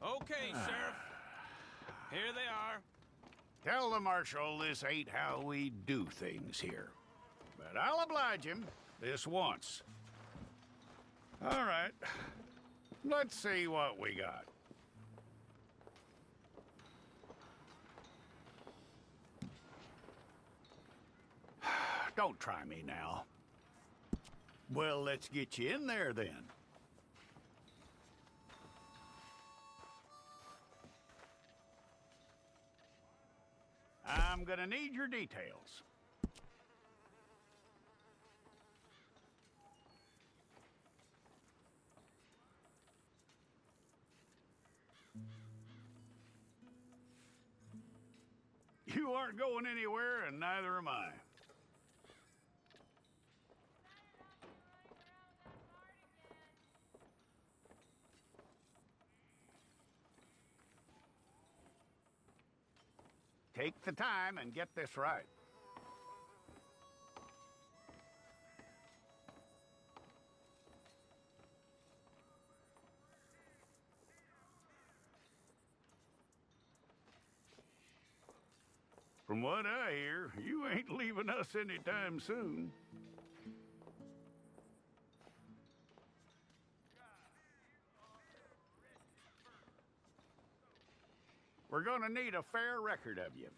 Okay, Sheriff. Here they are. Tell the Marshal this ain't how we do things here. But I'll oblige him this once. All right. Let's see what we got. Don't try me now. Well, let's get you in there then. I'm gonna need your details. You aren't going anywhere, and neither am I. Take the time and get this right. From what I hear, you ain't leaving us anytime soon. We're gonna need a fair record of you.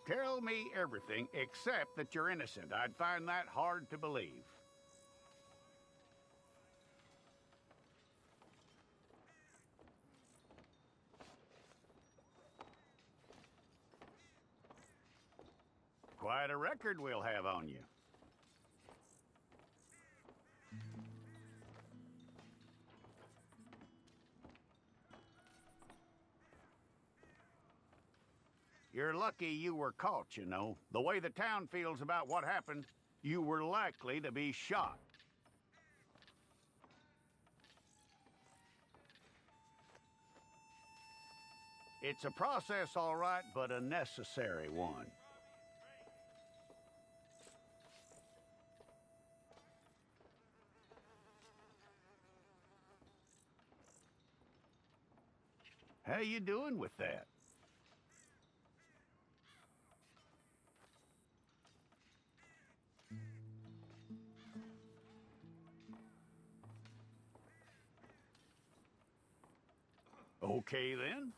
Tell me everything except that you're innocent. I'd find that hard to believe. Quite a record we'll have on you. You're lucky you were caught, you know. The way the town feels about what happened, you were likely to be shot. It's a process, all right, but a necessary one. How you doing with that? Okay, then.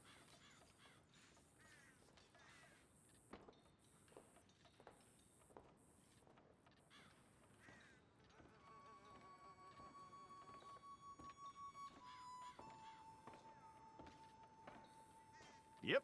Yep.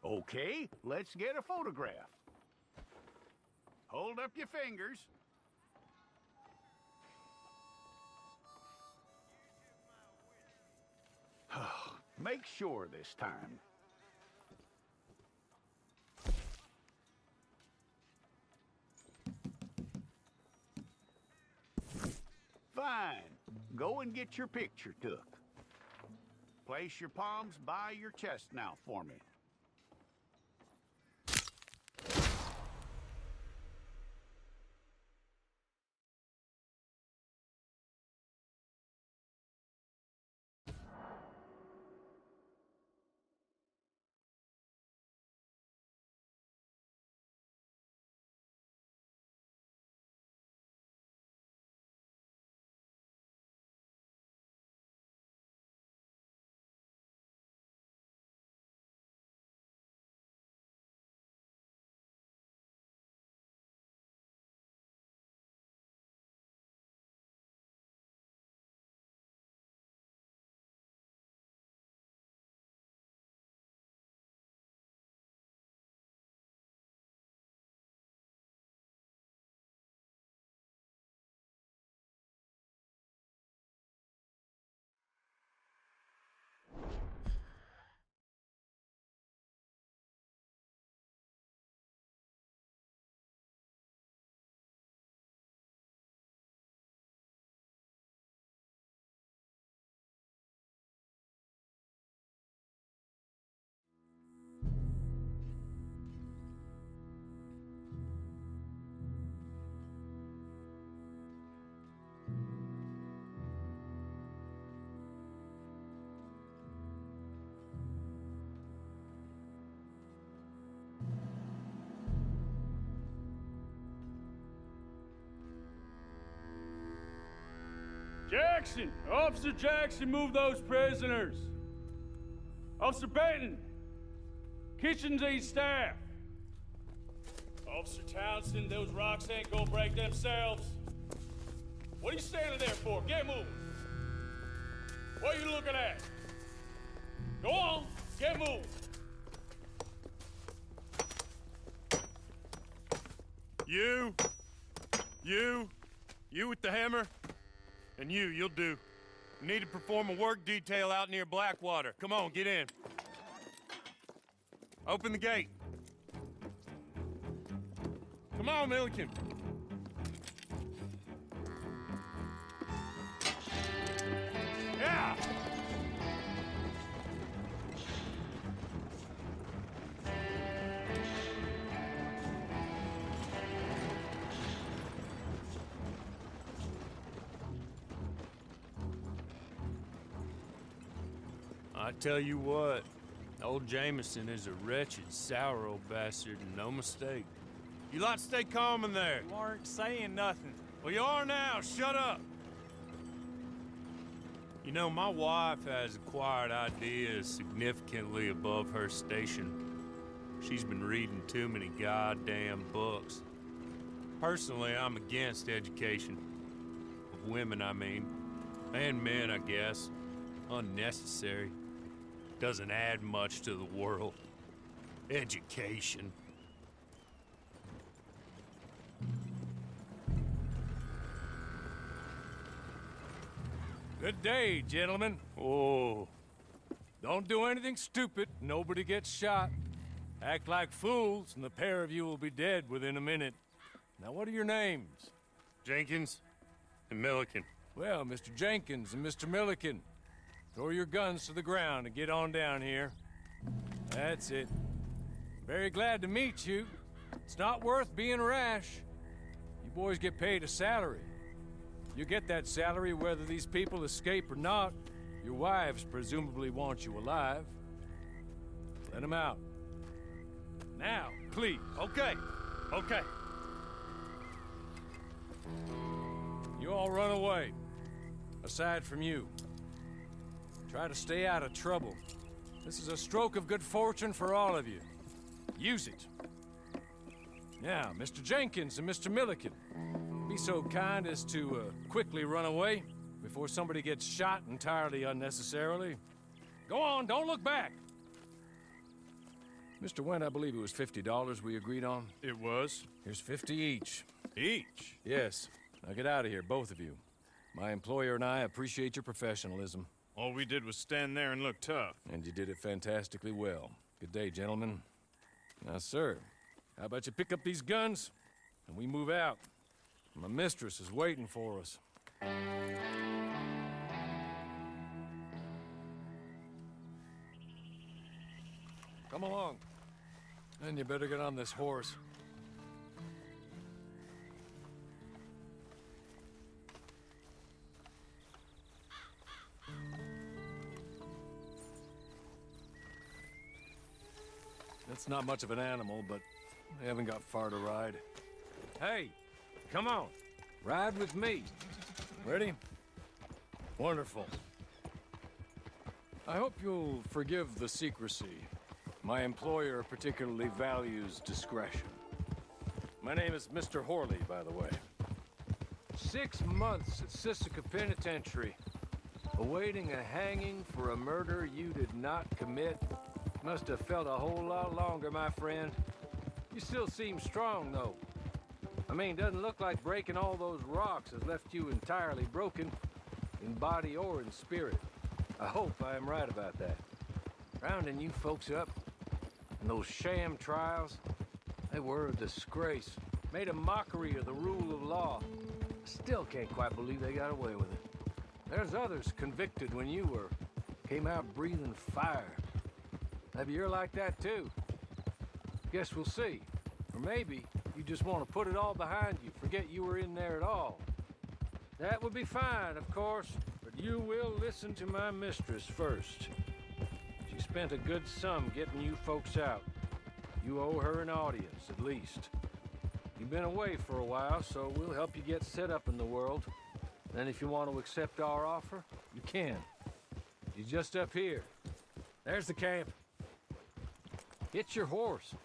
Okay, let's get a photograph. Hold up your fingers. Make sure this time. Fine. Go and get your picture took. Place your palms by your chest now for me. Jackson! Officer Jackson, move those prisoners! Officer Benton! Kitchens aid staff! Officer Townsend, those rocks ain't gonna break themselves. What are you standing there for? Get moving! What are you looking at? Go on, get moving! You with the hammer? And you'll do. You need to perform a work detail out near Blackwater. Come on, get in. Open the gate. Come on, Milliken. Yeah! I tell you what, old Jameson is a wretched, sour old bastard, and no mistake. You lot stay calm in there. You aren't saying nothing. Well, you are now. Shut up. You know, my wife has acquired ideas significantly above her station. She's been reading too many goddamn books. Personally, I'm against education. Of women, I mean. And men, I guess. Unnecessary. Doesn't add much to the world. Education. Good day, gentlemen. Oh. Don't do anything stupid. Nobody gets shot. Act like fools, and the pair of you will be dead within a minute. Now, what are your names? Jenkins and Milliken. Well, Mr. Jenkins and Mr. Milliken, throw your guns to the ground and get on down here. That's it. Very glad to meet you. It's not worth being rash. You boys get paid a salary. You get that salary whether these people escape or not. Your wives presumably want you alive. Let them out. Now, please. Okay. Okay. You all run away. Aside from you. Try to stay out of trouble. This is a stroke of good fortune for all of you. Use it. Now, Mr. Jenkins and Mr. Milliken, be so kind as to quickly run away before somebody gets shot entirely unnecessarily. Go on, don't look back. Mr. Went, I believe it was $50 we agreed on. It was. Here's 50 each. Each? Yes. Now get out of here, both of you. My employer and I appreciate your professionalism. All we did was stand there and look tough. And you did it fantastically well. Good day, gentlemen. Now, sir, how about you pick up these guns and we move out? My mistress is waiting for us. Come along. And you better get on this horse. It's not much of an animal, but they haven't got far to ride. Hey, come on. Ride with me. Ready? Wonderful. I hope you'll forgive the secrecy. My employer particularly values discretion. My name is Mr. Horley, by the way. 6 months at Sisika Penitentiary, awaiting a hanging for a murder you did not commit. Must have felt a whole lot longer, my friend. You still seem strong, though. I mean, doesn't look like breaking all those rocks has left you entirely broken, in body or in spirit. I hope I am right about that. Rounding you folks up, and those sham trials, they were a disgrace. Made a mockery of the rule of law. Still can't quite believe they got away with it. There's others convicted when you were. Came out breathing fire. Maybe you're like that too. Guess we'll see. Or maybe you just want to put it all behind you, forget you were in there at all. That would be fine, of course, but you will listen to my mistress first. She spent a good sum getting you folks out. You owe her an audience, at least. You've been away for a while, so we'll help you get set up in the world. Then if you want to accept our offer, you can. She's just up here. There's the camp. Get your horse.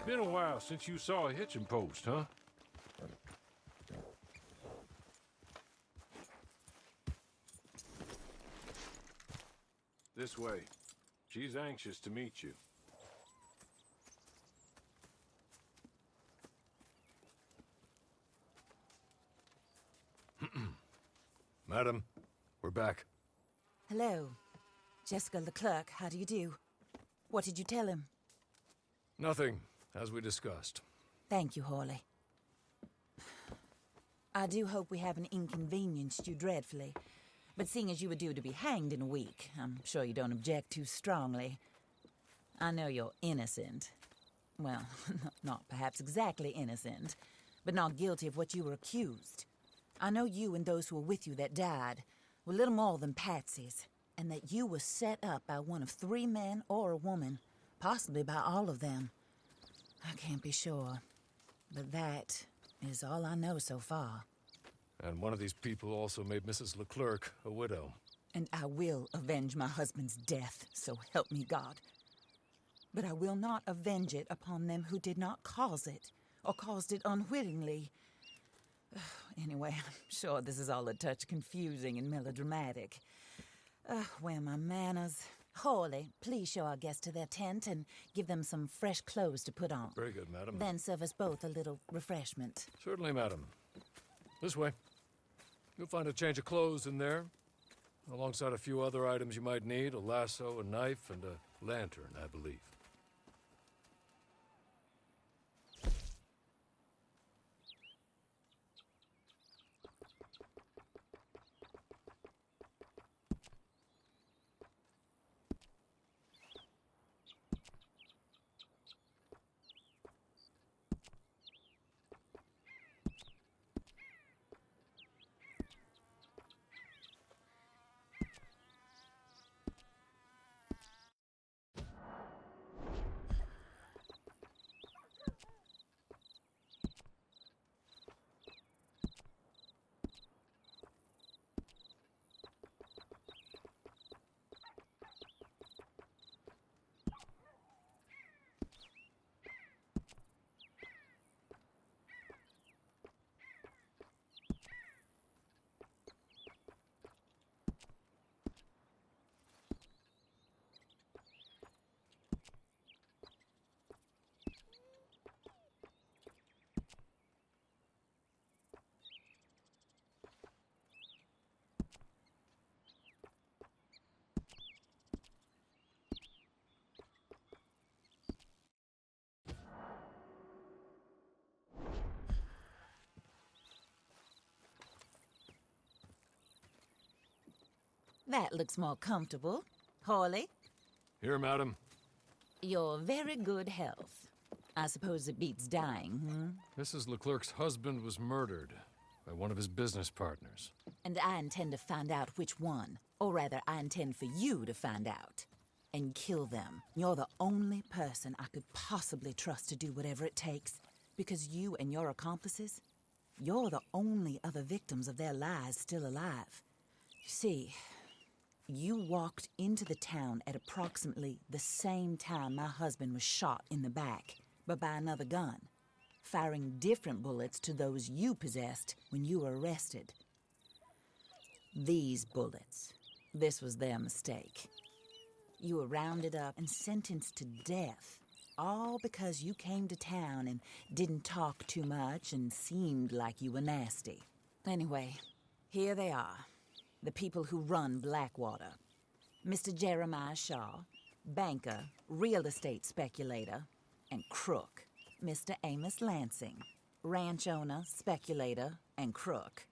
Been a while since you saw a hitching post, huh? This way. She's anxious to meet you. Madam, we're back. Hello. Jessica Leclerc, how do you do? What did you tell him? Nothing, as we discussed. Thank you, Horley. I do hope we haven't inconvenienced you dreadfully. But seeing as you were due to be hanged in a week, I'm sure you don't object too strongly. I know you're innocent. Well, not perhaps exactly innocent, but not guilty of what you were accused. I know you and those who were with you that died were little more than patsies, and that you were set up by one of 3 men or a woman, possibly by all of them. I can't be sure, but that is all I know so far. And one of these people also made Mrs. Leclerc a widow. And I will avenge my husband's death, so help me God. But I will not avenge it upon them who did not cause it, or caused it unwittingly. Anyway, I'm sure this is all a touch confusing and melodramatic. Where are my manners? Horley, please show our guests to their tent and give them some fresh clothes to put on. Very good, madam. Then serve us both a little refreshment. Certainly, madam. This way. You'll find a change of clothes in there, alongside a few other items you might need, a lasso, a knife, and a lantern, I believe. That looks more comfortable. Hawley, Here, madam. your very good health. I suppose it beats dying, Mrs. Leclerc's husband was murdered by one of his business partners. And I intend to find out which one. Or rather, I intend for you to find out. And kill them. You're the only person I could possibly trust to do whatever it takes. Because you and your accomplices, you're the only other victims of their lies still alive. You see, you walked into the town at approximately the same time my husband was shot in the back, but by another gun, firing different bullets to those you possessed when you were arrested. These bullets, this was their mistake. You were rounded up and sentenced to death, all because you came to town and didn't talk too much and seemed like you were nasty. Anyway, here they are, the people who run Blackwater. Mr. Jeremiah Shaw, banker, real estate speculator, and crook. Mr. Amos Lansing, ranch owner, speculator, and crook.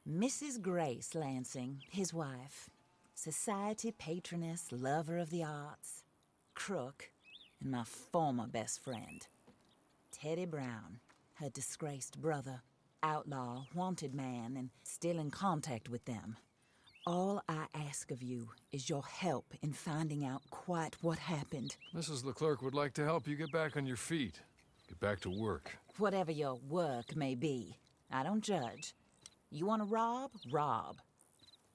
Mrs. Grace Lansing, his wife, society patroness, lover of the arts, crook, and my former best friend, Teddy Brown, her disgraced brother, outlaw, wanted man, and still in contact with them. All I ask of you is your help in finding out quite what happened. Mrs. Leclerc would like to help you get back on your feet. Get back to work. Whatever your work may be, I don't judge. You want to rob? Rob.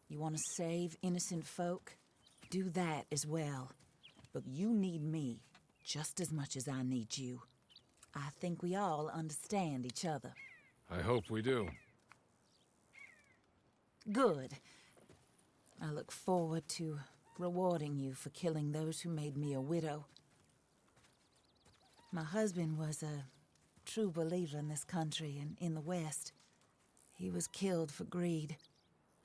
You want to save innocent folk? Do that as well. But you need me just as much as I need you. I think we all understand each other. I hope we do. Good. I look forward to rewarding you for killing those who made me a widow. My husband was a true believer in this country and in the West. He was killed for greed.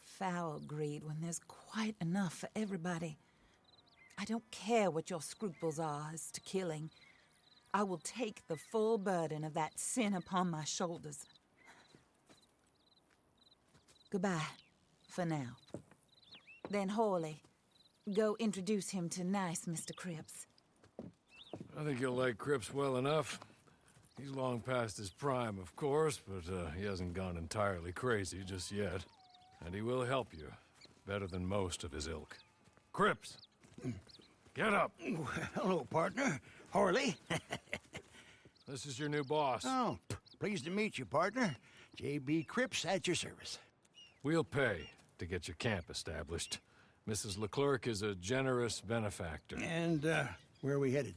Foul greed when there's quite enough for everybody. I don't care what your scruples are as to killing. I will take the full burden of that sin upon my shoulders. Goodbye, for now. Then Hawley, go introduce him to nice Mr. Cripps. I think you'll like Cripps well enough. He's long past his prime, of course, but he hasn't gone entirely crazy just yet. And he will help you, better than most of his ilk. Cripps! Get up! Hello, partner. Harley. This is your new boss. Oh, pleased to meet you, partner. J.B. Cripps at your service. We'll pay to get your camp established. Mrs. Leclerc is a generous benefactor. And, where are we headed?